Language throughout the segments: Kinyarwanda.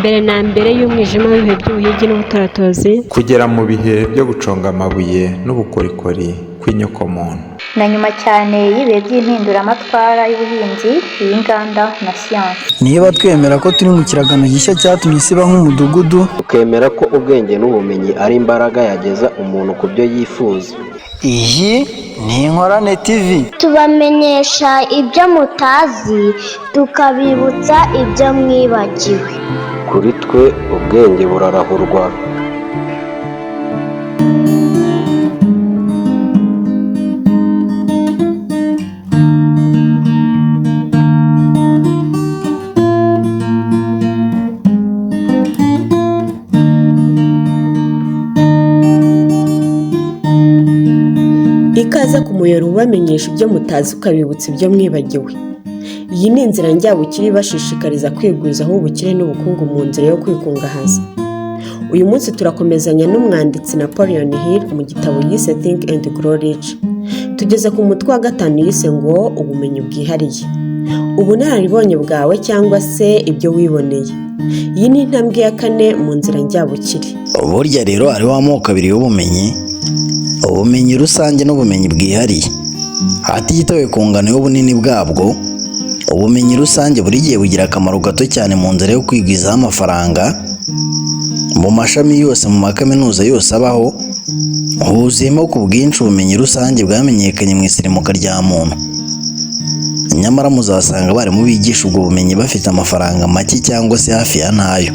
mbere na mbere y'umwijima w'ibihe by'ubuhigi n'ubutaratozi, kugera mu bihe byo guconga amabuye n'ubukorikori kw'inyokomuntu, na nyuma cyane y'ibihe by'impinduramatwara y'ubuhinzi, iy'inganda na siyansi. Niba twemera ko turi mu kiragano gishya cyatumye isi iba nk'umudugudu, tukemera ko ubwenge n'ubumenyi ari imbaraga yageza umuntu ku byo yifuza. iyi ni Inkorane TV. Tubamenyesha ibyo mutazi, tukabibutsa ibyo mwibagiwe. Kuri twe ubwenge burarahurwa. ikaze ku muyoboro ubamenyesha ibyo mutazi ukabibutsa ibyo mwibagiwe. Iyi ni inzira njyabukire ibashishikariza kwigwizaho ubukire n'ubukungu mu nzira yo kwikungahaza. Uyu munsi turakomezanya n'umwanditsi Napoleon Hill mu gitabo yise Think and Grow Rich. Tugeze ku mutwe wa 5 yise ngo ubumenyi bwihariye, ubunararibonye bwawe cyangwa se ibyo wiboneye. Iyi ni intambwe ya 4 mu nzira njyabukire. Burya rero hariho amoko abiri y'ubumenyi: ubumenyi rusange n'ubumenyi bwihariye. Hatitawe ku ngano y'ubunini bwabwo, ubumenyi rusange buri gihe bugira akamaro gato cyane mu nzira yo kwigwizaho amafaranga. Mu mashami yose, mu makaminuza yose abaho, huzuyemo ku bwinshi ubumenyi rusange bwamenyekanye mu isirimuka rya muntu. Nyamara muzasanga abarimu bigisha ubwo bumenyi bafite amafaranga make cyangwa se hafi ya ntayo.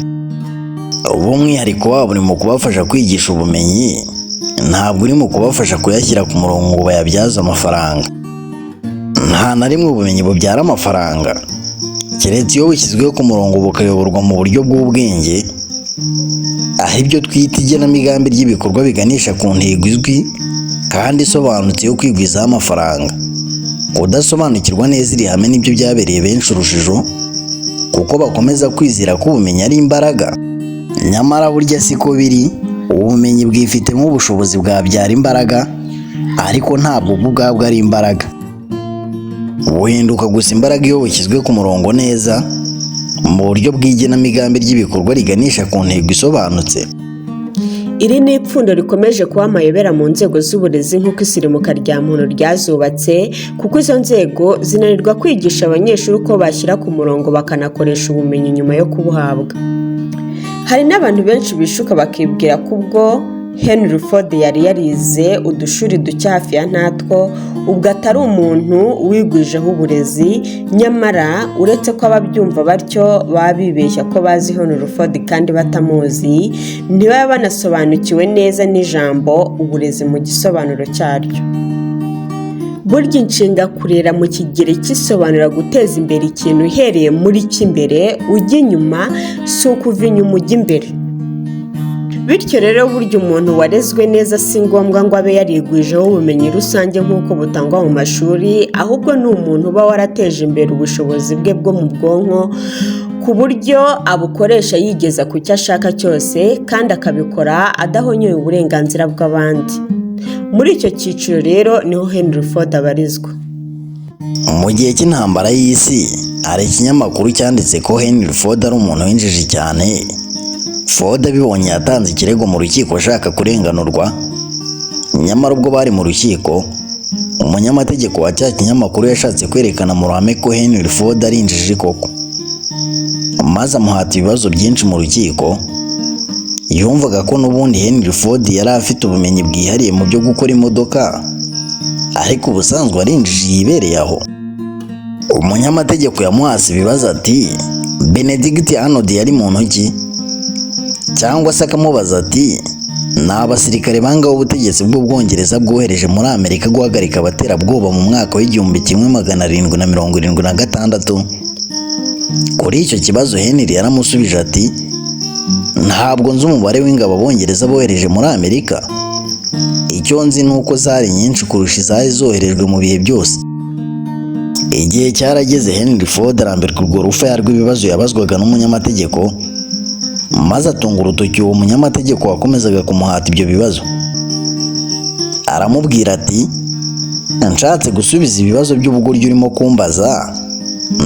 Umwihariko wabo uri mu kubafasha kwigisha ubumenyi, ntabwo uri mu kubafasha kuyashyira ku murongo ngo bayabyaze amafaranga. Nta na rimwe ubumenyi bubyara amafaranga, keretse iyo bushyizweho ku murongo bukayoborwa mu buryo bw'ubwenge, aho ibyo twita igenamigambi ry'ibikorwa biganisha ku ntego izwi kandi isobanutse yo kwigwizaho amafaranga. Kudasobanukirwa neza iri hame nibyo byabereye benshi urujijo, kuko bakomeza kwizera ko ubumenyi ari imbaraga. Nyamara burya siko biri. Ubumenyi bwifitemo ubushobozi bwabyara imbaraga, ariko ntabwo bwo ubwabwo ari imbaraga. Buhinduka gusa imbaraga iyo bushyizwe ku murongo neza, mu buryo bw'igenamigambi ry'ibikorwa riganisha ku ntego isobanutse. Iri ni ipfundo rikomeje kuba amayobera mu nzego z'uburezi nk'uko isirimuka rya muntu ryazubatse, kuko izo nzego zinanirwa kwigisha abanyeshuri uko bashyira ku murongo bakanakoresha ubumenyi nyuma yo kubuhabwa. Hari n'abantu benshi bishuka bakibwira ko ubwo Henry Ford yari yarize udushuri duke hafi ya ntatwo, ubwo atari umuntu wigwijeho uburezi. Nyamara uretse ko ababyumva batyo baba bibeshya ko bazi Henry Ford kandi batamuzi, ntibaba banasobanukiwe neza n'ijambo uburezi mu gisobanuro cyaryo. Burya inshinga kurera mu kigero cy'isobanura guteza imbere ikintu uhereye muri cy'imbere ujya inyuma, si ukuva inyuma ujya imbere. Bityo rero burya umuntu warezwe neza si ngombwa ngo abe yarigwijeho ubumenyi rusange nk'uko butangwa mu mashuri, ahubwo ni umuntu uba warateje imbere ubushobozi bwe bwo mu bwonko ku buryo abukoresha yigeza ku cyo ashaka cyose kandi akabikora adahonyoye uburenganzira bw'abandi. Muri icyo cyiciro rero niho Henry Ford abarizwa. Mu gihe cy'intambara y'isi, hari ikinyamakuru cyanditse ko Henry Ford ari umuntu w'injiji cyane. Ford abibonye yatanze ikirego mu rukiko ashaka kurenganurwa. Nyamara ubwo bari mu rukiko, umunyamategeko wa cya kinyamakuru yashatse kwerekana mu ruhame ko Henry Ford ari injiji koko, maze amuhata ibibazo byinshi mu rukiko. Yumvaga ko n'ubundi Henry Ford yari afite ubumenyi bwihariye mu byo gukora imodoka, ariko ubusanzwe ari injiji yibereye aho. Umunyamategeko yamuhase ibibazo ati, Benedict Arnold yari muntu ki? Cyangwa se akamubaza ati, ni abasirikare bangaho ubutegetsi bw'Ubwongereza bwohereje muri Amerika guhagarika abaterabwoba mu mwaka w'1776? Kuri icyo kibazo Henry yaramusubije ati, ntabwo nzi umubare w'ingabo Abongereza bohereje muri Amerika. Icyo nzi ni uko zari nyinshi kurusha izari zoherejwe mu bihe byose. Igihe cyarageze Henry Ford arambirwa urwo rufaya rw'ibibazo yabazwaga n'umunyamategeko, maze atunga urutoki uwo munyamategeko wakomezaga kumuhata ibyo bibazo. Aramubwira ati, nshatse gusubiza ibibazo by'ubugoryi urimo kumbaza,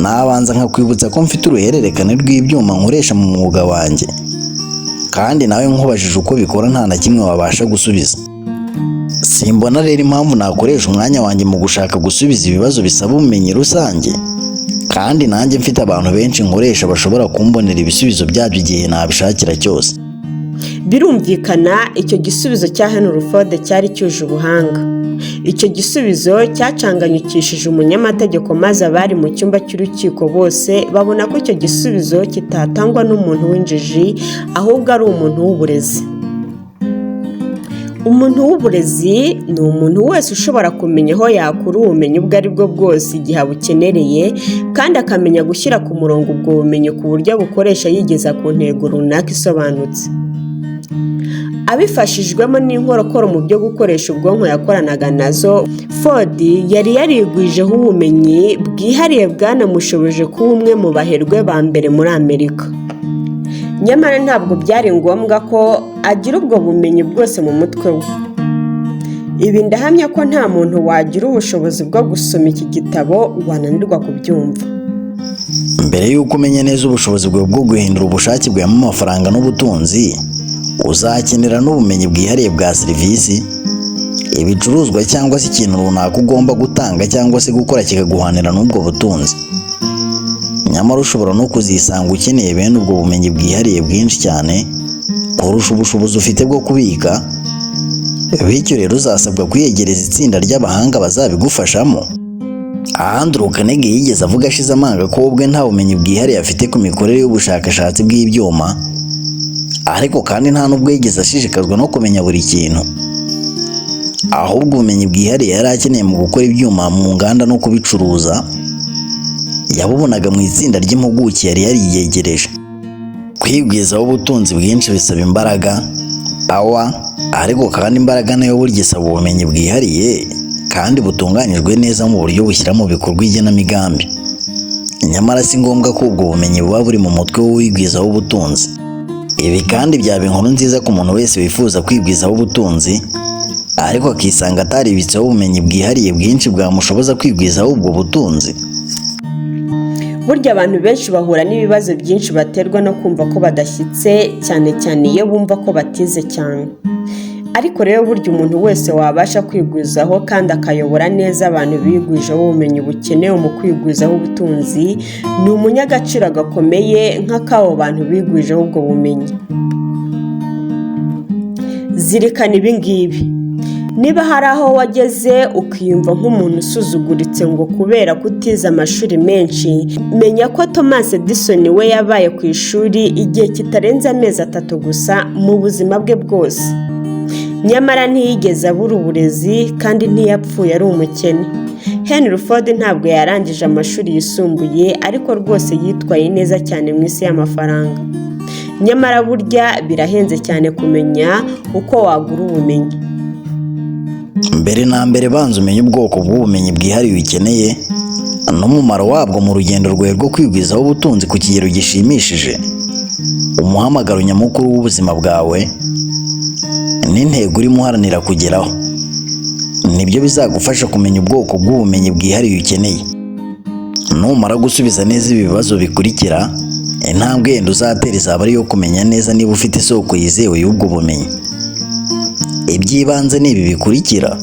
nabanza nkakwibutsa ko mfite uruhererekane rw'ibyuma nkoresha mu mwuga wanjye, kandi nawe nkubajije uko bikora nta na kimwe wabasha gusubiza. Simbona rero impamvu nakoresha umwanya wanjye mu gushaka gusubiza ibibazo bisaba ubumenyi rusange, kandi nanjye mfite abantu benshi nkoresha bashobora kumbonera ibisubizo byabyo igihe nabishakira cyose. Birumvikana icyo gisubizo cya Henry Ford cyari cyuje ubuhanga. Icyo gisubizo cyacanganyukishije umunyamategeko, maze abari mu cyumba cy'urukiko bose babona ko icyo gisubizo kitatangwa n'umuntu w'injiji, ahubwo ari umuntu w'uburezi. Umuntu w'uburezi ni umuntu wese ushobora kumenya aho yakura ubumenyi ubwo ari bwo bwose igihe abukenereye, kandi akamenya gushyira ku murongo ubwo bumenyi ku buryo bukoresha yigeza ku ntego runaka isobanutse. Abifashijwemo n'inkorokoro mu byo gukoresha ubwonko yakoranaga nazo, Ford yari yarigwijeho ubumenyi bwihariye bwanamushoboje kuba umwe mu baherwe ba mbere muri Amerika. Nyamara ntabwo byari ngombwa ko agira ubwo bumenyi bwose mu mutwe we. Ibi ndahamya ko nta muntu wagira ubushobozi bwo gusoma iki gitabo wananirwa kubyumva. Mbere y'uko umenya neza ubushobozi bwawe bwo guhindura ubushake bwawe mu mafaranga n'ubutunzi, uzakenera n'ubumenyi bwihariye bwa serivisi, ibicuruzwa cyangwa se ikintu runaka ugomba gutanga cyangwa se gukora kikaguhanira n'ubwo butunzi. Nyamara ushobora no kuzisanga ukeneye bene ubwo bumenyi bwihariye bwinshi cyane kurusha ubushobozi ufite bwo kubika. Bityo rero uzasabwa kwiyegereza itsinda ry'abahanga bazabigufashamo. Andrew Carnegie yigeze avuga ashize amanga ko ubwe nta bumenyi bwihariye afite ku mikorere y'ubushakashatsi bw'ibyuma, ariko kandi nta n'ubwo yigeze ashishikazwa no kumenya buri kintu. Ahubwo ubumenyi bwihariye yari akeneye mu gukora ibyuma mu nganda no kubicuruza yabubonaga mu itsinda ry'impuguke yari yariyegereje. Kwigwizaho ubutunzi bwinshi bisaba imbaraga, power, ariko kandi imbaraga nayo burya isaba ubumenyi bwihariye kandi butunganyijwe neza mu buryo bushyira mu bikorwa igenamigambi. Nyamara si ngombwa ko ubwo bumenyi buba buri mu mutwe w'uwigwizaho ubutunzi. Ibi kandi byaba inkuru nziza ku muntu wese wifuza kwigwizaho ubutunzi, ariko akisanga ataribitseho ubumenyi bwihariye bwinshi bwamushoboza kwigwizaho ubwo butunzi. Burya abantu benshi bahura n'ibibazo byinshi baterwa no kumva ko badashyitse, cyane cyane iyo bumva ko batize cyane. Ariko rero burya umuntu wese wabasha kwigwizaho kandi akayobora neza abantu bigwijeho ubumenyi bukenewe mu kwigwizaho ubutunzi, ni umunyagaciro gakomeye nk'ak'abo bantu bigwijeho ubwo bumenyi. Zirikana ibi ngibi: niba hari aho wageze ukiyumva nk'umuntu usuzuguritse ngo kubera kutiza amashuri menshi, menya ko Thomas Edison we yabaye ku ishuri igihe kitarenze amezi 3 gusa mu buzima bwe bwose. Nyamara ntiyigeze abura uburezi kandi ntiyapfuye ari umukene. Henry Ford ntabwo yarangije amashuri yisumbuye, ariko rwose yitwaye neza cyane mu isi y'amafaranga. Nyamara burya birahenze cyane kumenya uko wagura ubumenyi. Mbere na mbere banza umenye ubwoko bw'ubumenyi bwihariye ukeneye n'umumaro wabwo mu rugendo rwawe rwo kwigwizaho ubutunzi ku kigero gishimishije. Umuhamagaro nyamukuru w'ubuzima bwawe n'intego urimo uharanira kugeraho nibyo bizagufasha kumenya ubwoko bw'ubumenyi bwihariye ukeneye. Numara gusubiza neza ibibazo bikurikira, intambwe yenda uzatera izaba ari iyo kumenya neza niba ufite isoko yizewe y'ubwo bumenyi. Iby'ibanze ni ibi bikurikira: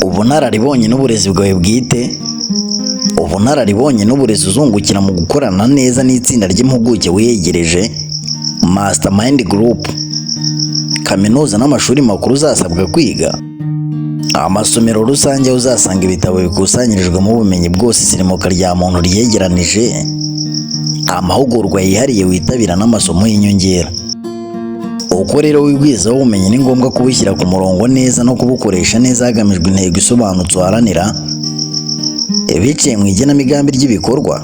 ubunararibonye n'uburezi bwawe bwite, ubunararibonye n'uburezi uzungukira mu gukorana neza n'itsinda ry'impuguke wiyegereje, mastermind group, kaminuza n'amashuri makuru uzasabwa kwiga, amasomero rusange aho uzasanga ibitabo bikusanyirijwemo ubumenyi bwose isirimuka rya muntu ryegeranije, amahugurwa yihariye witabira n'amasomo y'inyongera. Uko rero wigwizaho ubumenyi ni ngombwa kubushyira ku murongo neza no kubukoresha neza hagamijwe intego isobanutse uharanira, biciye mu igenamigambi ry'ibikorwa.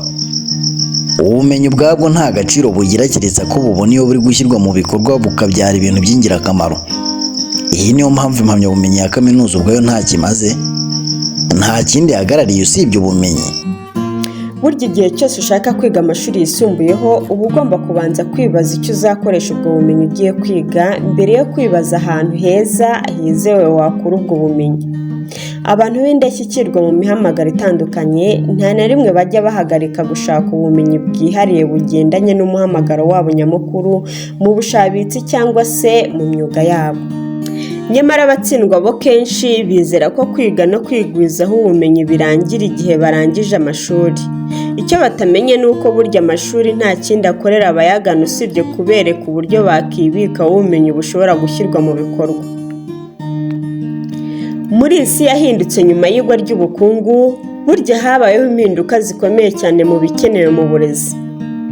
Ubumenyi ubwabwo nta gaciro bugira keretse ko bubona iyo buri gushyirwa mu bikorwa bukabyara ibintu by'ingirakamaro. Iyi niyo mpamvu impamyabumenyi ya kaminuza ubwayo nta kimaze, nta kindi ihagarariye usibye ubumenyi. Burya igihe cyose ushaka kwiga amashuri yisumbuyeho uba ugomba kubanza kwibaza icyo uzakoresha ubwo bumenyi ugiye kwiga, mbere yo kwibaza ahantu heza hizewe wakura ubwo bumenyi. abantu b'indashyikirwa mu mihamagaro itandukanye nta na rimwe bajya bahagarika gushaka ubumenyi bwihariye bugendanye n'umuhamagaro wabo nyamukuru mu bushabitsi cyangwa se mu myuga yabo. Nyamara abatsindwa bo kenshi bizera ko kwiga no kwigwizaho ubumenyi birangira igihe barangije amashuri. Icyo batamenye ni uko burya amashuri nta kindi akorera abayagana usibye kubereka uburyo bakibikaho ubumenyi bushobora gushyirwa mu bikorwa. Muri iyi si yahindutse nyuma y'igwa ry'ubukungu, burya habayeho impinduka zikomeye cyane mu bikenewe mu burezi.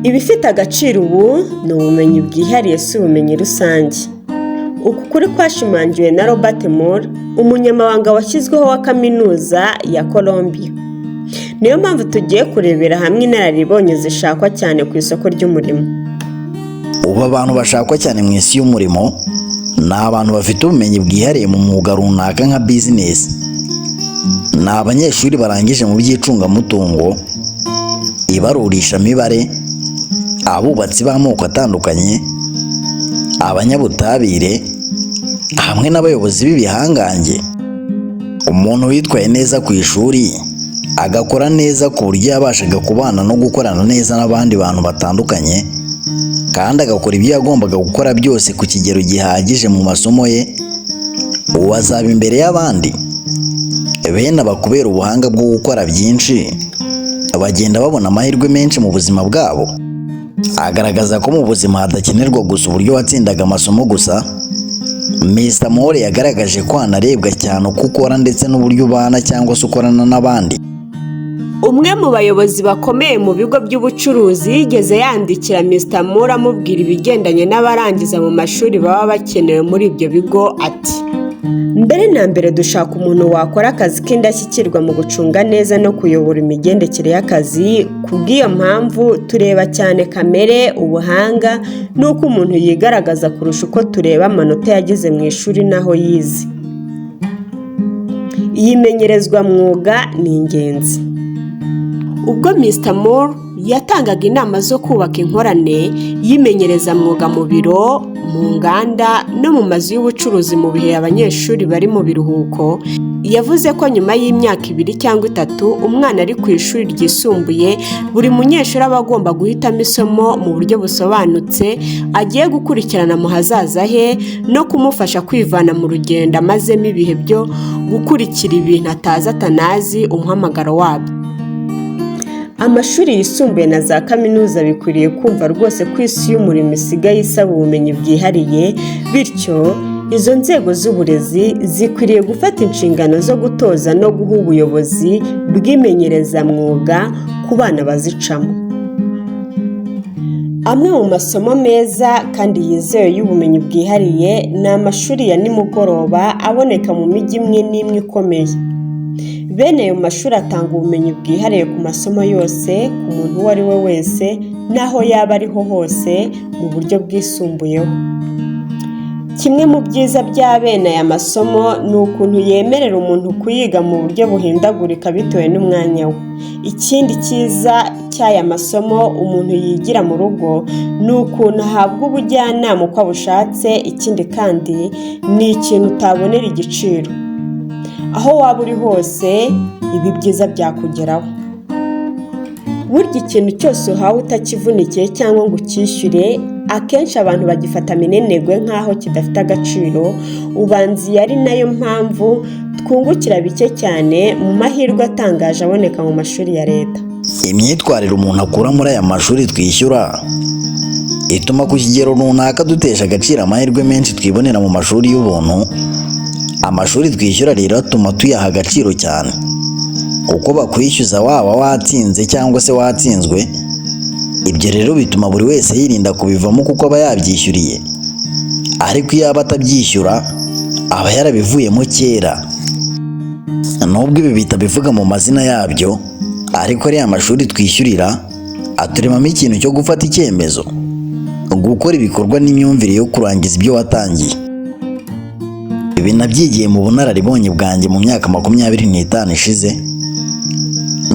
Ibifite agaciro ubu ni ubumenyi bwihariye si ubumenyi rusange. Uku kuri kwashimangiwe na Robert Moore, umunyamabanga washyizweho wa kaminuza ya Columbia. Niyo mpamvu tugiye kurebera hamwe inararibonye zishakwa cyane ku isoko ry'umurimo. Ubu abantu bashakwa cyane mu isi y'umurimo ni abantu bafite ubumenyi bwihariye mu mwuga runaka nka bizinesi. Ni abanyeshuri barangije mu by'icungamutungo, ibarurishamibare, abubatsi b'amoko atandukanye, abanyabutabire hamwe n'abayobozi b'ibihangange. Umuntu witwaye neza ku ishuri agakora neza ku buryo yabashaga kubana no gukorana neza n'abandi bantu batandukanye, kandi agakora ibyo yagombaga gukora byose ku kigero gihagije mu masomo ye, uwo azaba imbere y'abandi. Bene abakubera ubuhanga bwo gukora byinshi bagenda babona amahirwe menshi mu buzima bwabo. Agaragaza ko mu buzima hadakenerwa gusa uburyo watsindaga amasomo gusa. Mr. Moore yagaragaje ko hanarebwa cyane uko ukora ndetse n'uburyo ubana cyangwa se ukorana n'abandi. Umwe mu bayobozi bakomeye mu bigo by'ubucuruzi yigeze yandikira Mr. Moore amubwira ibigendanye n'abarangiza mu mashuri baba bakenewe muri ibyo bigo ati: mbere na mbere dushaka umuntu wakora akazi k'indashyikirwa mu gucunga neza no kuyobora imigendekere y'akazi. Kubw'iyo mpamvu tureba cyane kamere, ubuhanga n'uko umuntu yigaragaza kurusha uko tureba amanota yagize mu ishuri n'aho yize. Iyi menyerezwa mwuga ni ingenzi. Ubwo Mr. Moore yatangaga inama zo kubaka inkorane yimenyereza mwuga mu biro, mu nganda no mu mazu y'ubucuruzi mu bihe abanyeshuri bari mu biruhuko, yavuze ko nyuma y'imyaka 2 cyangwa 3 umwana ari ku ishuri ryisumbuye, buri munyeshuri aba agomba guhitamo isomo mu buryo busobanutse agiye gukurikirana mu hazaza he no kumufasha kwivana mu rugendo amazemo ibihe byo gukurikira ibintu atazi atanazi umuhamagaro wabyo. Amashuri yisumbuye na za kaminuza bikwiriye kumva rwose ko isi y'umurimo isigaye isaba ubumenyi bwihariye, bityo izo nzego z'uburezi zikwiriye gufata inshingano zo gutoza no guha ubuyobozi bw'imenyerezamwuga ku bana bazicamo. Amwe mu masomo meza kandi yizewe y'ubumenyi bwihariye ni amashuri ya nimugoroba aboneka mu mijyi imwe n'imwe ikomeye. Bene ayo mashuri atanga ubumenyi bwihariye ku masomo yose ku muntu uwo ari we wese n'aho yaba ariho hose mu buryo bwisumbuyeho. Kimwe mu byiza bya bene aya masomo ni ukuntu yemerera umuntu kuyiga mu buryo buhindagurika bitewe n'umwanya we. Ikindi cyiza cy'aya masomo umuntu yigira mu rugo ni ukuntu ahabwa ubujyanama uko abushatse. Ikindi kandi ni ikintu utabonera igiciro. Aho waba uri hose ibi byiza byakugeraho. Burya ikintu cyose uhawe utakivunikiye cyangwa ngo ukishyure, akenshi abantu bagifata minenegwe nk'aho kidafite agaciro. Ubanza ari nayo mpamvu twungukira bike cyane mu mahirwe atangaje aboneka mu mashuri ya leta. Imyitwarire umuntu akura muri aya mashuri twishyura ituma ku kigero runaka dutesha agaciro amahirwe menshi twibonera mu mashuri y'ubuntu. Amashuri twishyura rero atuma tuyaha agaciro cyane, kuko bakwishyuza waba watsinze cyangwa se watsinzwe. Ibyo rero bituma buri wese yirinda kubivamo kuko aba yabyishyuriye, ariko iyo aba atabyishyura aba yarabivuyemo kera. Nubwo ibi bitabivuga mu mazina yabyo, ariko ariya mashuri twishyurira aturemamo ikintu cyo gufata icyemezo, gukora ibikorwa n'imyumvire yo kurangiza ibyo watangiye. Ibi nabyigiye mu bunararibonye bwanjye mu myaka 25 ishize.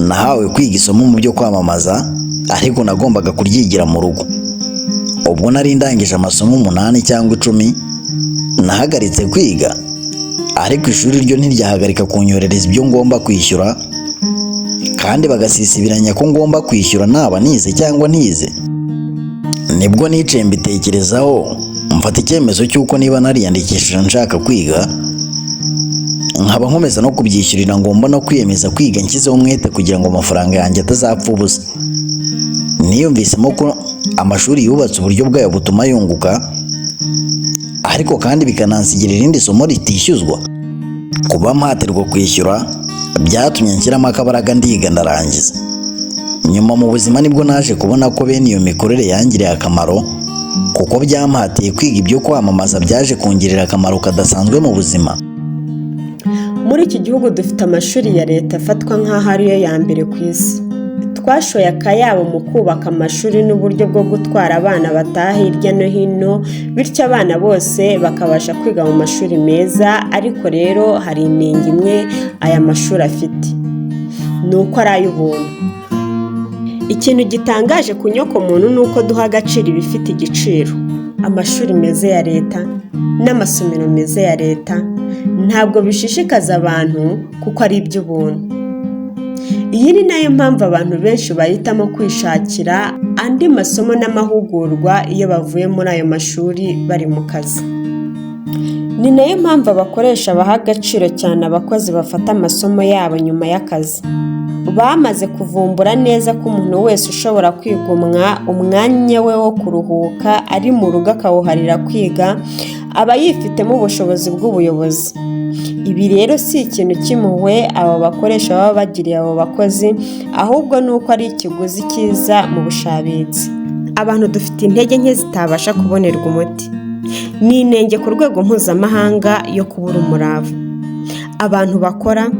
Nahawe kwiga isomo mu byo kwamamaza, ariko nagombaga kuryigira mu rugo. Ubwo nari ndangije amasomo 8 cyangwa 10, nahagaritse kwiga ariko ishuri ryo ntiryahagarika kunyoherereza ibyo ngomba kwishyura kandi bagasisibiranya ko ngomba kwishyura naba nize cyangwa ntize. Nibwo nicaye mbitekerezaho mfata icyemezo cy'uko niba nariyandikishije nshaka kwiga nkaba nkomeza no kubyishyurira, ngomba no kwiyemeza kwiga nshyizeho umwete kugira ngo amafaranga yanjye atazapfa ubusa. Niyumvisemo ko amashuri yubatse uburyo bwayo butuma yunguka, ariko kandi bikanansigira irindi somo ritishyuzwa. Kuba mpatirwa kwishyura byatumye nshyiramo akabaraga ndiga ndarangiza. Nyuma mu buzima nibwo naje kubona ko bene iyo mikorere yangiriye akamaro, kuko byampatiye kwiga ibyo kwamamaza byaje kungirira akamaro kadasanzwe mu buzima. Muri iki gihugu dufite amashuri ya leta afatwa nk'aho ariyo ya mbere ku isi. Twashoye akayabo mu kubaka amashuri n'uburyo bwo gutwara abana bataha hirya no hino, bityo abana bose bakabasha kwiga mu mashuri meza. Ariko rero hari inenge imwe aya mashuri afite, ni uko ari ay'ubuntu. Ikintu gitangaje ku nyokomuntu ni uko duha agaciro ibifite igiciro. Amashuri meza ya leta n'amasomero meza ya leta ntabwo bishishikaza abantu kuko ari iby'ubuntu. Iyi ni nayo mpamvu abantu benshi bahitamo kwishakira andi masomo n'amahugurwa iyo bavuye muri ayo mashuri bari mu kazi. Ni nayo mpamvu abakoresha baha agaciro cyane abakozi bafata amasomo yabo nyuma y'akazi. Bamaze kuvumbura neza ko umuntu wese ushobora kwigomwa umwanya we wo kuruhuka ari mu rugo akawuharira kwiga aba yifitemo ubushobozi bw'ubuyobozi. Ibi rero si ikintu cy'impuhwe abo bakoresha baba bagiriye abo bakozi, ahubwo ni uko ari ikiguzi cyiza mu bushabitsi. Abantu dufite intege nke zitabasha kubonerwa umuti. Ni inenge ku rwego mpuzamahanga yo kubura umurava. Abantu bakora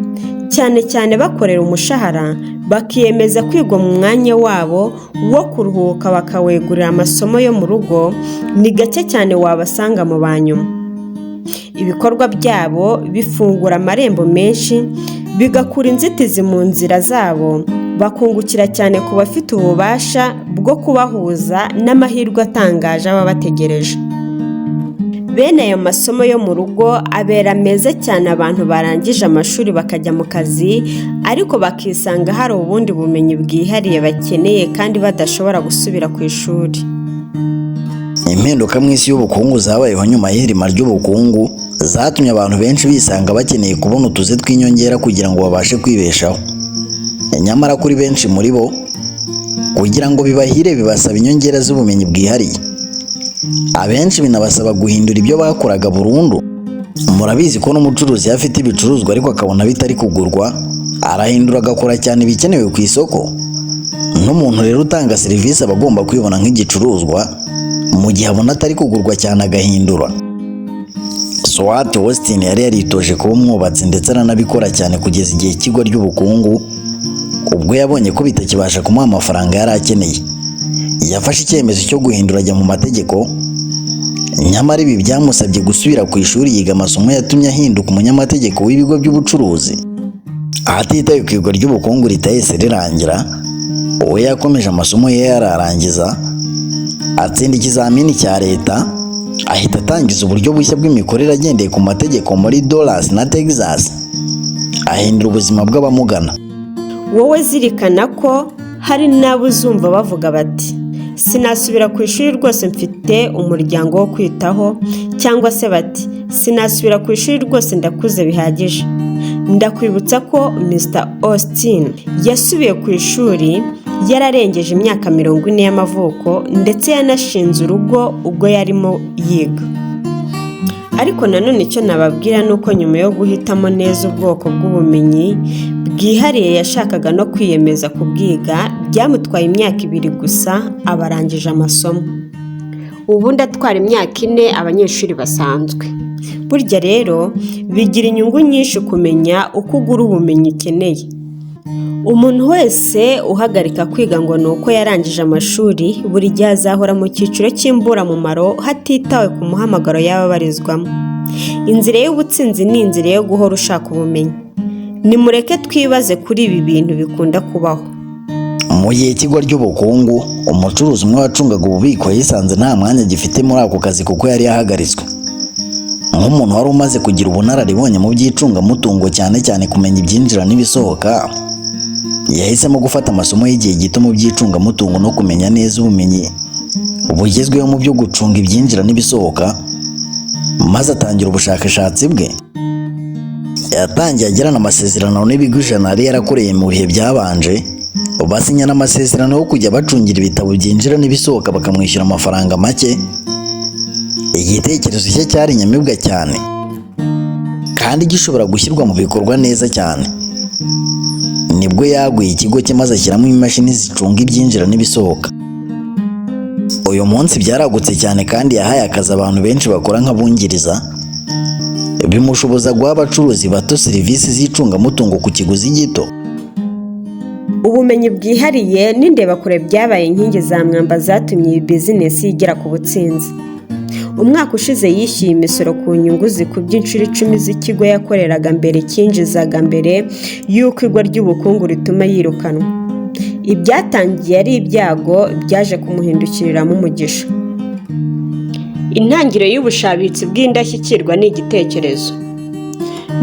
cyane cyane bakorera umushahara bakiyemeza kwigwa mu mwanya wabo wo kuruhuka bakawegurira amasomo yo mu rugo, ni gake cyane wabasanga mu banyuma. Ibikorwa byabo bifungura amarembo menshi, bigakura inzitizi mu nzira zabo, bakungukira cyane ku bafite ububasha bwo kubahuza n'amahirwe atangaje aba bategereje. Bene ayo masomo yo mu rugo abera meza cyane abantu barangije amashuri bakajya mu kazi, ariko bakisanga hari ubundi bumenyi bwihariye bakeneye kandi badashobora gusubira ku ishuri. Impinduka mu isi y'ubukungu zabayeho nyuma y'ihirima ry'ubukungu zatumye abantu benshi bisanga bakeneye kubona utuzi tw'inyongera kugira ngo babashe kwibeshaho. Nyamara kuri benshi muri bo kugira ngo bibahire bibasaba inyongera z'ubumenyi bwihariye. Abenshi binabasaba guhindura ibyo bakoraga burundu. Murabizi ko n'umucuruzi afite ibicuruzwa ariko akabona bitari kugurwa, arahindura agakora cyane ibikenewe ku isoko. N'umuntu rero utanga serivisi aba agomba kwibona nk'igicuruzwa mu gihe abona atari kugurwa cyane agahindura. Swart Austin yari yaritoje kuba umwubatsi ndetse aranabikora cyane kugeza igihe cy'igwa ry'ubukungu, ubwo yabonye ko bitakibasha kumuha amafaranga yari akeneye. Yafashe icyemezo cyo guhindura ajya mu mategeko, nyamara ibi byamusabye gusubira ku ishuri yiga amasomo yatumye ahinduka umunyamategeko w'ibigo by'ubucuruzi. Ahatitaye ku igwa ry'ubukungu ritahise rirangira, we yakomeje amasomo ye yararangiza, atsinda ikizamini cya leta, ahita atangiza uburyo bushya bw'imikorere agendeye ku mategeko muri Dallas na Texas, ahindura ubuzima bw'abamugana. Wowe zirikana ko hari n'abo uzumva bavuga bati sinasubira ku ishuri rwose mfite umuryango wo kwitaho, cyangwa se bati sinasubira ku ishuri rwose ndakuze bihagije. Ndakwibutsa ko Mr. Austin yasubiye ku ishuri yararengeje imyaka 40 y'amavuko ndetse yanashinze urugo ubwo yarimo yiga. Ariko nanone icyo nababwira ni uko nyuma yo guhitamo neza ubwoko bw'ubumenyi bwihariye yashakaga no kwiyemeza kubwiga, byamutwaye imyaka 2 gusa abarangije amasomo. Ubundi atwara imyaka 4 abanyeshuri basanzwe. Burya rero bigira inyungu nyinshi kumenya uko ugura ubumenyi ukeneye. Umuntu wese uhagarika kwiga ngo ni uko yarangije amashuri, buri gihe azahora mu cyiciro cy'imburamumaro hatitawe ku muhamagaro y'ababarizwamo. Inzira y'ubutsinzi ni inzira yo guhora ushaka ubumenyi. Nimureke twibaze kuri ibi bintu bikunda kubaho. Mu gihe cy'igwa ry'ubukungu, umucuruzi umwe wacungaga ububiko yisanze nta mwanya agifite muri ako kazi kuko yari yahagaritswe. nk'umuntu wari umaze kugira ubunararibonye mu by'icungamutungo cyane cyane kumenya ibyinjira n'ibisohoka, yahisemo gufata amasomo y'igihe gito mu by'icungamutungo no kumenya neza ubumenyi bugezweho mu byo gucunga ibyinjira n'ibisohoka, maze atangira ubushakashatsi bwe. Yatangiye agirana amasezerano n'ibigo ijana yari yarakoreye mu bihe byabanje, basinyana amasezerano yo kujya bacungira ibitabo byinjira n'ibisohoka bakamwishyura amafaranga make. Igitekerezo cye cyari inyamibwa cyane kandi gishobora gushyirwa mu bikorwa neza cyane. Nibwo yaguye ikigo cye maze ashyiramo imashini zicunga ibyinjira n'ibisohoka. Uyu munsi byaragutse cyane kandi yahaye akazi abantu benshi bakora nk'abungiriza, bimushoboza guha abacuruzi bato serivisi z'icungamutungo ku kiguzi gito. Ubumenyi bwihariye n'indebakure byabaye inkingi za mwamba zatumye iyi bizinesi igera ku butsinzi. Umwaka ushize yishyuye imisoro ku nyungu zikubye inshuro 10 z'ikigo yakoreraga mbere cyinjizaga mbere y'uko igwa ry'ubukungu rituma yirukanwa. Ibyatangiye ari ibyago byaje kumuhindukiriramo umugisha. Intangiriro y'ubushabitsi bw'indashyikirwa ni igitekerezo.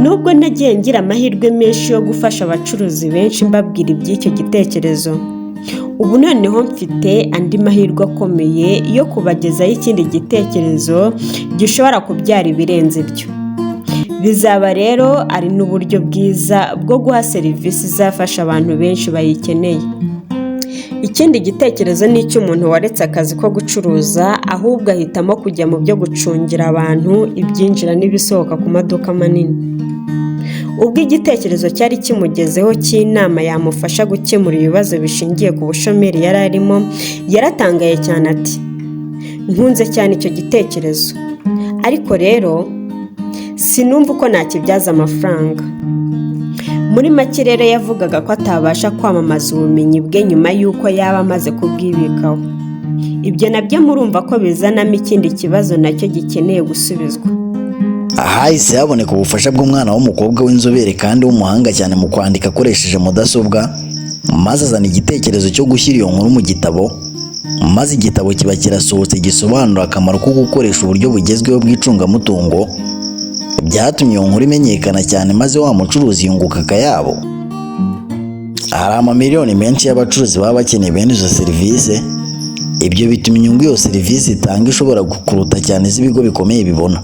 Nubwo nagiye ngira amahirwe menshi yo gufasha abacuruzi benshi mbabwira iby'icyo gitekerezo, ubu noneho mfite andi mahirwe akomeye yo kubagezaho ikindi gitekerezo gishobora kubyara ibirenze ibyo. Bizaba rero ari n'uburyo bwiza bwo guha serivisi zafasha abantu benshi bayikeneye. Ikindi gitekerezo ni icy'umuntu waretse akazi ko gucuruza ahubwo ahitamo kujya mu byo gucungira abantu ibyinjira n'ibisohoka ku maduka manini. Ubwo igitekerezo cyari kimugezeho cy'inama yamufasha gukemura ibibazo bishingiye ku bushomeri yari arimo, yaratangaye cyane ati, nkunze cyane icyo gitekerezo, ariko rero sinumva uko nakibyaza amafaranga. Muri make rero yavugaga ko atabasha kwamamaza ubumenyi bwe nyuma y'uko yaba amaze kubwibikaho. Ibyo nabyo murumva ko bizanamo ikindi kibazo nacyo gikeneye gusubizwa. Ahahise haboneka ubufasha bw'umwana w'umukobwa w'inzobere kandi w'umuhanga cyane mu kwandika akoresheje mudasobwa, maze azana igitekerezo cyo gushyira iyo nkuru mu gitabo, maze igitabo kiba kirasohotse gisobanura akamaro ko gukoresha uburyo bugezweho bw'icungamutungo. Byatumye iyo nkuru imenyekana cyane maze wa mucuruzi yunguka akayabo. Hari amamiliyoni menshi y'abacuruzi baba bakeneye bene izo serivisi. Ibyo bituma inyungu iyo serivisi itanga ishobora kuruta cyane z'ibigo bikomeye bibona.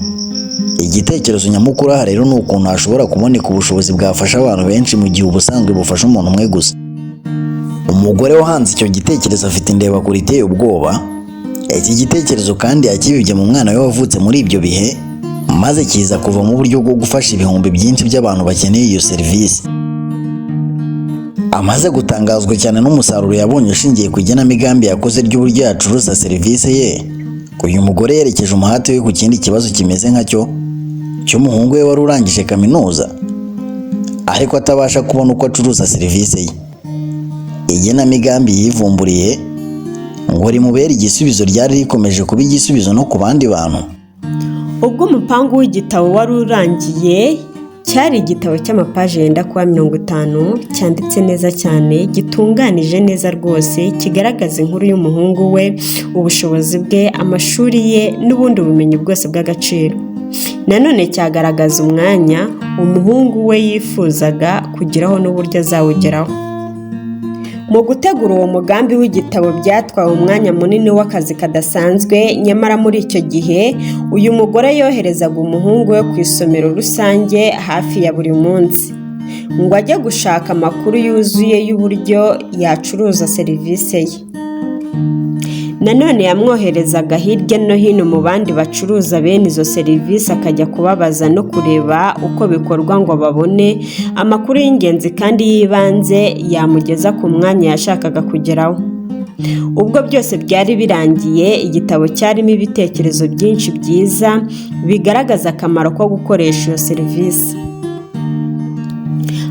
Igitekerezo nyamukuru aha rero ni ukuntu hashobora kuboneka ubushobozi bwafasha abantu benshi mu gihe ubusanzwe bufasha umuntu umwe gusa. Umugore wahanze icyo gitekerezo afite indebakure iteye ubwoba. Iki gitekerezo kandi yakibibye mu mwana we wavutse muri ibyo bihe, maze kiza kuva mu buryo bwo gufasha ibihumbi byinshi by'abantu bakeneye iyo serivisi. Amaze gutangazwa cyane n'umusaruro yabonye ushingiye ku igenamigambi yakoze ry'uburyo yacuruza serivisi ye, uyu mugore yerekeje umuhate we ku kindi kibazo kimeze nkacyo cy'umuhungu we wari urangije kaminuza ariko atabasha kubona uko acuruza serivisi ye. Igenamigambi yivumburiye ngo rimubere igisubizo ryari rikomeje kuba igisubizo no ku bandi bantu. Ubwo umupangu w'igitabo wari urangiye, cyari igitabo cy'amapaje yenda kuba 50, cyanditse neza cyane, gitunganije neza rwose, kigaragaza inkuru y'umuhungu we, ubushobozi bwe, amashuri ye n'ubundi bumenyi bwose bw'agaciro. Nanone cyagaragaza umwanya umuhungu we yifuzaga kugeraho n'uburyo azawugeraho. Mu gutegura uwo mugambi w'igitabo byatwaye umwanya munini w'akazi kadasanzwe, nyamara muri icyo gihe uyu mugore yoherezaga umuhungu we ku isomero rusange hafi ya buri munsi ngo ajye gushaka amakuru yuzuye y'uburyo yacuruza serivisi ye. Nanone yamwoherezaga hirya no hino mu bandi bacuruza bene izo serivisi akajya kubabaza no kureba uko bikorwa ngo babone amakuru y'ingenzi kandi y'ibanze yamugeza ku mwanya yashakaga kugeraho. Ubwo byose byari birangiye, igitabo cyarimo ibitekerezo byinshi byiza bigaragaza akamaro ko gukoresha iyo serivisi.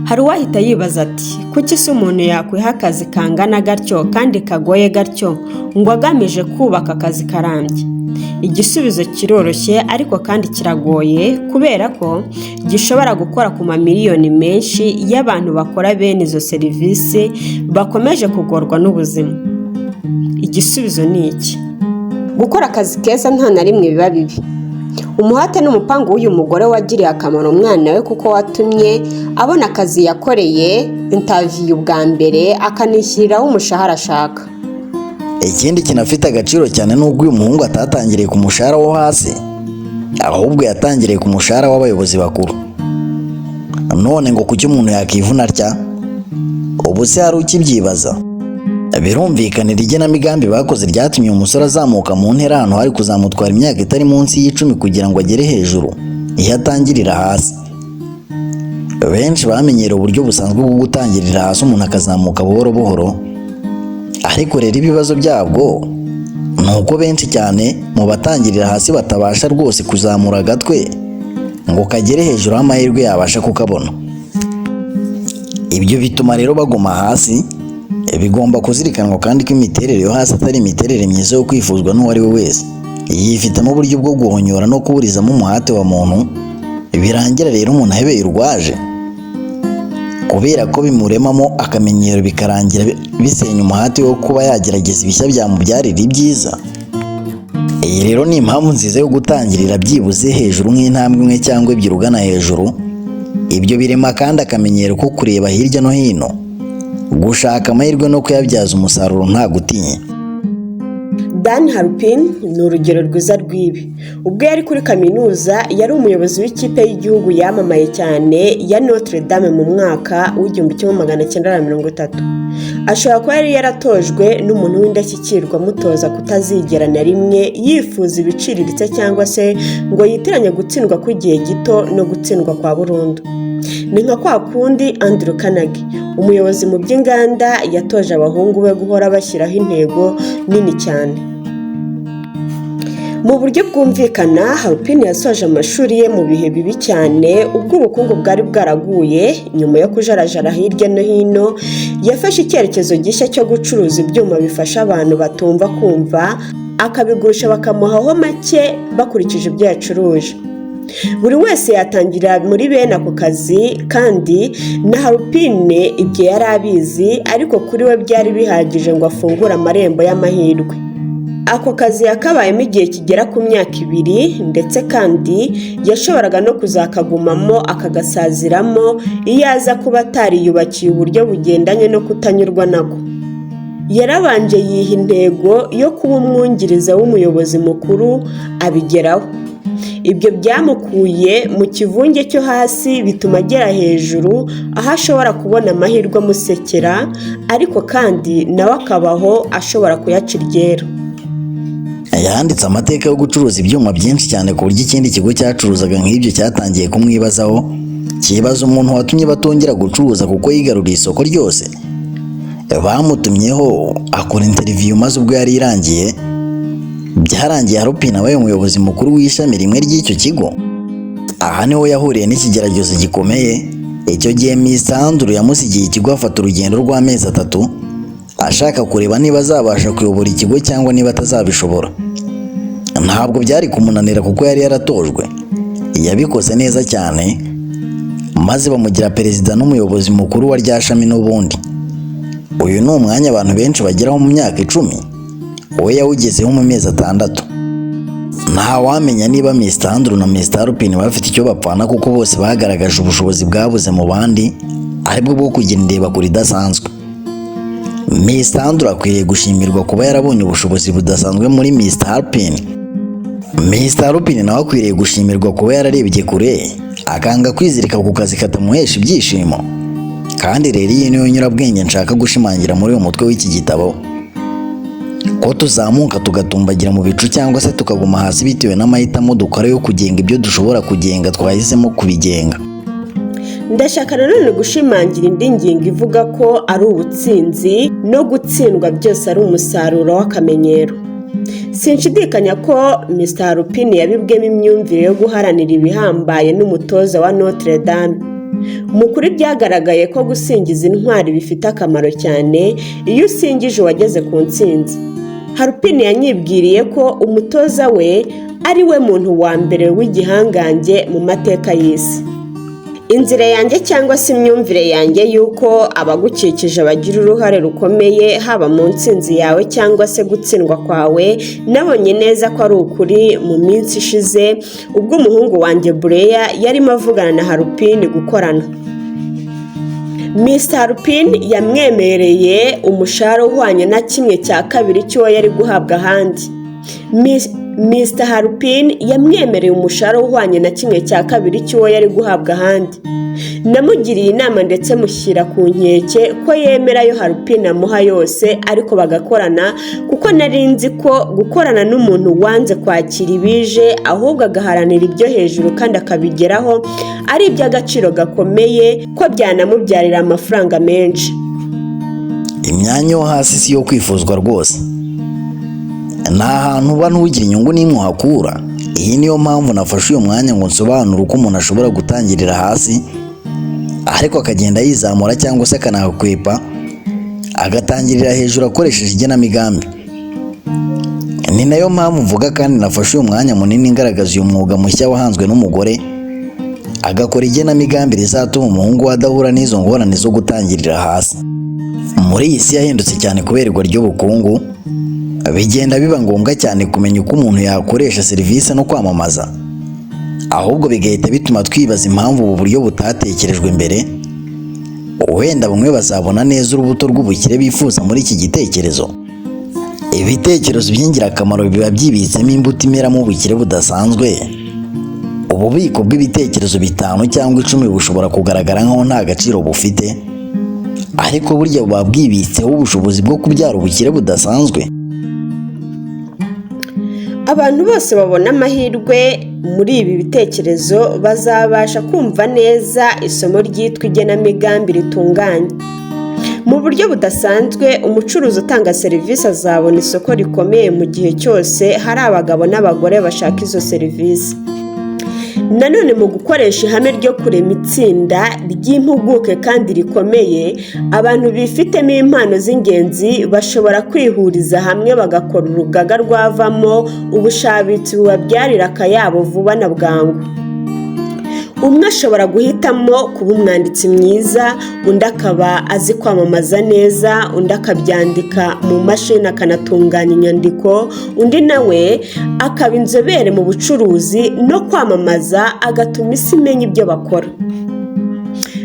Hari uwahita yibaza ati, kuki se umuntu yakwiha akazi kangana gatyo kandi kagoye gatyo ngo agamije kubaka akazi karambye? Igisubizo kiroroshye ariko kandi kiragoye, kubera ko gishobora gukora ku mamiliyoni menshi y'abantu bakora bene izo serivisi bakomeje kugorwa n'ubuzima. Igisubizo ni iki? Gukora akazi keza nta na rimwe biba bibi. umuhate n'umupangu w'uyu mugore wagiriye akamaro umwana we kuko watumye abona akazi yakoreye interview bwa mbere akanishyiriraho umushahara ashaka. Ikindi kinafite agaciro cyane n'ubwo uyu muhungu atatangiriye ku mushahara wo hasi, ahubwo yatangiriye ku mushahara w'abayobozi bakuru. None ngo kuki umuntu yakivuna atya? Ubu se hari ukibyibaza? Birumvikanira igenamigambi bakoze ryatumye umusore azamuka mu ntera ahantu hari kuzamutwara imyaka itari munsi y'10 kugira ngo agere hejuru iyo atangirira hasi. Benshi bamenyera uburyo busanzwe bwo gutangirira hasi umuntu akazamuka buhoro buhoro, ariko rero ibibazo byabwo ni uko benshi cyane mu batangirira hasi batabasha rwose kuzamura agatwe ngo kagere hejuru y'amahirwe yabasha kukabona. Ibyo bituma rero baguma hasi. Bigomba kuzirikanwa kandi ko imiterere yo hasi atari imiterere myiza yo kwifuzwa n'uwo ari we wese. Yifitemo uburyo bwo guhonyora no kuburizamo umuhate wa muntu, birangira rero umuntu ahebeye urwaje kubera ko bimuremamo akamenyero, bikarangira bisenya umuhate wo kuba yagerageza ibishya byamubyarira ibyiza. Iyi rero ni impamvu nziza yo gutangirira byibuze hejuru nk'intambwe imwe cyangwa ebyiri ugana hejuru. Ibyo birema kandi akamenyero ko kureba hirya no hino, gushaka amahirwe no kuyabyaza umusaruro nta gutinya. Dan Harpin ni urugero rwiza rw'ibi. Ubwo yari kuri kaminuza yari umuyobozi w'ikipe y'igihugu yamamaye cyane ya Notre Dame mu mwaka w'1930. Ashobora kuba yari yaratojwe n'umuntu w'indashyikirwa mutoza kutazigera na rimwe yifuza ibiciriritse cyangwa se ngo yitiranye gutsindwa kw'igihe gito no gutsindwa kwa burundu. Ni nka kwa kundi Andrew Carnegie, umuyobozi mu by'inganda, yatoje abahungu be guhora bashyiraho intego nini cyane. Mu buryo bwumvikana, Harpin yasoje amashuri ye mu bihe bibi cyane ubwo ubukungu bwari bwaraguye. Nyuma yo kujarajara hirya no hino, yafashe icyerekezo gishya cyo gucuruza ibyuma bifasha abantu batumva kumva, akabigurisha bakamuhaho make bakurikije ibyo yacuruje. Buri wese yatangira muri bene ako kazi, kandi na Harpin ibyo yari abizi, ariko kuri we byari bihagije ngo afungure amarembo y'amahirwe. Ako kazi yakabayemo igihe kigera ku myaka 2, ndetse kandi yashoboraga no kuzakagumamo akagasaziramo iyo aza kuba atariyubakiye uburyo bugendanye no kutanyurwa nago. Yarabanje yiha intego yo kuba umwungiriza w'umuyobozi mukuru, abigeraho. Ibyo byamukuye mu kivunge cyo hasi bituma agera hejuru aho ashobora kubona amahirwe amusekera, ariko kandi nawe akabaho ashobora kuyaca iryera. Yanditse amateka yo gucuruza ibyuma byinshi cyane ku buryo ikindi kigo cyacuruzaga nk'ibyo cyatangiye kumwibazaho, kibaza umuntu watumye batongera gucuruza kuko yigaruriye isoko ryose. Bamutumyeho akora interview, maze ubwo yari irangiye byarangiye Harpin abaye umuyobozi mukuru w'ishami rimwe ry'icyo kigo. Aha niho yahuriye n'ikigeragezo gikomeye. Icyo gihe Mr. Andrew yamusigiye ikigo, afata urugendo rw'amezi 3 ashaka kureba niba azabasha kuyobora ikigo cyangwa niba atazabishobora. Ntabwo byari kumunanira kuko yari yaratojwe. Yabikoze neza cyane, maze bamugira perezida n'umuyobozi mukuru wa rya shami. N'ubundi uyu ni umwanya abantu benshi bageraho mu myaka 10, we yawugezeho mu mezi 6. Nta wamenya niba Mr. Andrew na Mr. Harpin bafite icyo bapfana, kuko bose bagaragaje ubushobozi bwabuze mu bandi, aribwo bwo kugira indeba kuri idasanzwe. Mr. Andrew akwiriye gushimirwa kuba yarabonye ubushobozi budasanzwe muri Mr. Harpin. Mr. Harpin nawe akwiriye gushimirwa kuba yararebye kure akanga kwizirika ku kazi katamuhesha ibyishimo. Kandi rero iyi niyo nyurabwenge nshaka gushimangira muri uyu mutwe w'iki gitabo, ko tuzamuka tugatumbagira mu bicu cyangwa se tukaguma hasi bitewe n'amahitamo dukora yo kugenga ibyo dushobora kugenga twahisemo kubigenga. Ndashaka nanone gushimangira indi ngingo ivuga ko ari ubutsinzi no gutsindwa byose ari umusaruro w'akamenyero. Sinshidikanya ko Mr. Harpin yabibwemo imyumvire yo guharanira ibihambaye n'umutoza wa Notre Dame. Mukuri byagaragaye ko gusingiza intwari bifite akamaro cyane iyo usingije uwageze ku ntsinzi. Harpin yanyibwiriye ko umutoza we ari we muntu wa mbere w'igihangange mu mateka y'isi. inzira yanjye cyangwa se imyumvire yanjye y'uko abagukikije bagira uruhare rukomeye haba mu ntsinzi yawe cyangwa se gutsindwa kwawe, nabonye neza ko ari ukuri mu minsi ishize ubwo umuhungu wanjye Bureya yarimo avugana na Harupin gukorana. Mr Harupin yamwemereye umushahara uhwanye na 1/2 cy'uwo yari guhabwa ahandi. Mr Harupin yamwemereye umushahara uhwanye na 1/2 cy'uwo yari guhabwa ahandi. Namugiriye inama ndetse mushyira ku nkeke ko yemera ayo Harupin amuha yose ariko bagakorana, kuko nari nzi ko gukorana n'umuntu wanze kwakira ibije ahubwo agaharanira ibyo hejuru kandi akabigeraho ari iby'agaciro gakomeye, ko byanamubyarira amafaranga menshi. Imyanya yo hasi si yo kwifuzwa rwose, nta hantu uba ntugira inyungu n'imwe uhakura. Iyi niyo mpamvu nafashe uyu mwanya ngo nsobanure uko umuntu ashobora gutangirira hasi ariko akagenda yizamura cyangwa se akanahakwepa agatangirira hejuru akoresheje igenamigambi. Ni nayo mpamvu mvuga kandi nafashe uyu mwanya munini ngaragaza uyu mwuga mushya wahanzwe n'umugore agakora igenamigambi rizatuma umuhungu we adahura n'izo ngorane zo gutangirira hasi. Muri iyi si yahindutse cyane kubera igwa ry'ubukungu, bigenda biba ngombwa cyane kumenya uko umuntu yakoresha serivisi no kwamamaza, ahubwo bigahita bituma twibaza impamvu ubu buryo butatekerejwe mbere. Wenda bamwe bazabona neza urubuto rw'ubukire bifuza muri iki gitekerezo. Ibitekerezo by'ingirakamaro biba byibitsemo imbuto imeramo ubukire budasanzwe. Ububiko bw'ibitekerezo 5 cyangwa 10 bushobora kugaragara nkaho nta gaciro bufite, ariko burya buba bwibitseho ubushobozi bwo kubyara ubukire budasanzwe. Abantu bose babona amahirwe muri ibi bitekerezo bazabasha kumva neza isomo ryitwa igenamigambi ritunganye. Mu buryo budasanzwe, umucuruzi utanga serivisi azabona isoko rikomeye mu gihe cyose hari abagabo n'abagore bashaka izo serivisi. Nanone mu gukoresha ihame ryo kurema itsinda ry'impuguke kandi rikomeye, abantu bifitemo impano z'ingenzi bashobora kwihuriza hamwe bagakora urugaga rwavamo ubushabitsi bubabyarira akayabo vuba na bwangu. Umwe ashobora guhitamo kuba umwanditsi mwiza, undi akaba azi kwamamaza neza, undi akabyandika mu mashini akanatunganya inyandiko, undi nawe akaba inzobere mu bucuruzi no kwamamaza agatuma isi imenya ibyo bakora.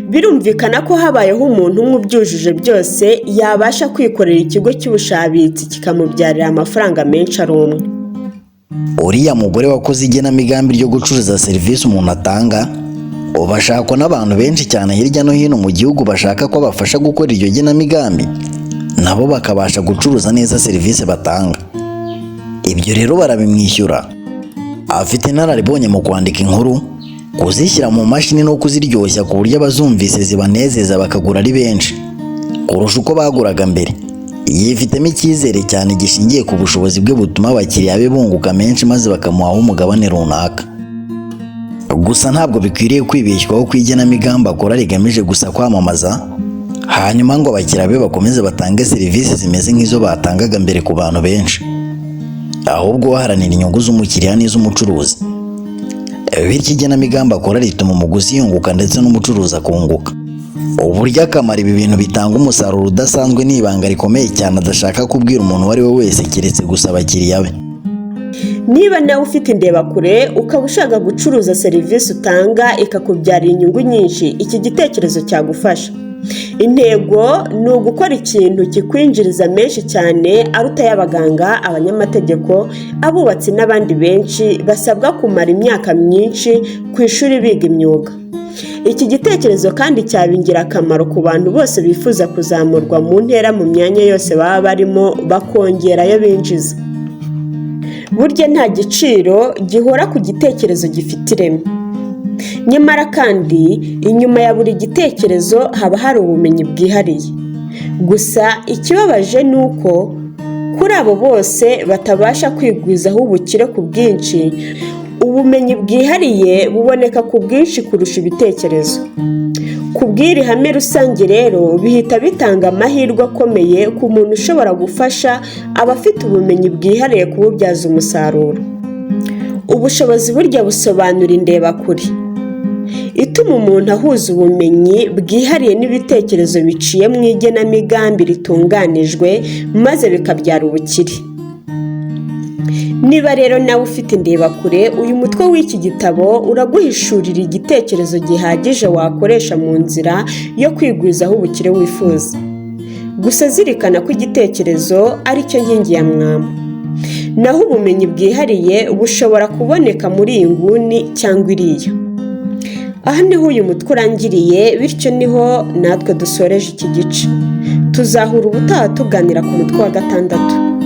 Birumvikana ko habayeho umuntu umwe ubyujuje byose yabasha kwikorera ikigo cy'ubushabitsi kikamubyarira amafaranga menshi ari umwe. Uriya mugore wakoze igenamigambi ryo gucuruza serivisi umuntu atanga, bashakwa n'abantu benshi cyane hirya no hino mu gihugu bashaka ko bafasha gukora iryo genamigambi nabo bakabasha gucuruza neza serivisi batanga. Ibyo rero barabimwishyura. Afite inararibonye mu kwandika inkuru, kuzishyira mu mashini no kuziryoshya ku buryo abazumvise zibanezeza bakagura ari benshi kurusha uko baguraga mbere. Yifitemo icyizere cyane gishingiye ku bushobozi bwe butuma abakiriya be bunguka menshi maze bakamuhaho umugabane runaka. Gusa ntabwo bikwiriye kwibeshywaho ko igenamigambi akora rigamije gusa kwamamaza hanyuma ngo abakiriya be bakomeze batange serivisi zimeze nk'izo batangaga mbere ku bantu benshi, ahubwo baharanira inyungu z'umukiriya n'iz'umucuruzi. Bityo igenamigambi akora rituma umuguzi yunguka ndetse n'umucuruzi akunguka. Uburyo akamara ibi bintu bitanga umusaruro udasanzwe ni ibanga rikomeye cyane adashaka kubwira umuntu uwo ari we wese keretse gusa abakiriya be. Niba nawe ufite indebakure ukaba ushaka gucuruza serivisi utanga ikakubyarira inyungu nyinshi, iki gitekerezo cyagufasha. Intego ni ugukora ikintu kikwinjiriza menshi cyane aruta y'abaganga, abanyamategeko, abubatsi n'abandi benshi basabwa kumara imyaka myinshi ku ishuri biga imyuga. Iki gitekerezo kandi cyaba ingirakamaro ku bantu bose bifuza kuzamurwa mu ntera mu myanya yose baba barimo bakongerayo binjiza. Burya nta giciro gihora ku gitekerezo gifite ireme. Nyamara kandi inyuma ya buri gitekerezo haba hari ubumenyi bwihariye. Gusa ikibabaje ni uko kuri abo bose batabasha kwigwizaho ubukire ku bwinshi, ubumenyi bwihariye buboneka ku bwinshi kurusha ibitekerezo. Kubw'iri hame rusange rero bihita bitanga amahirwe akomeye ku muntu ushobora gufasha abafite ubumenyi bwihariye kububyaza umusaruro. Ubushobozi burya busobanura indebakure. ituma umuntu ahuza ubumenyi bwihariye n'ibitekerezo biciye mu igenamigambi ritunganijwe maze bikabyara ubukire. Niba rero nawe ufite indebakure, uyu mutwe w'iki gitabo uraguhishurira igitekerezo gihagije wakoresha mu nzira yo kwigwizaho ubukire wifuza. Gusa zirikana ko igitekerezo ari cyo nkingi ya mwamba, naho ubumenyi bwihariye bushobora kuboneka muri iyi nguni cyangwa iriya. Aha niho uyu mutwe urangiriye, bityo niho natwe dusoreje iki gice. Tuzahura ubutaha tuganira ku mutwe wa 6.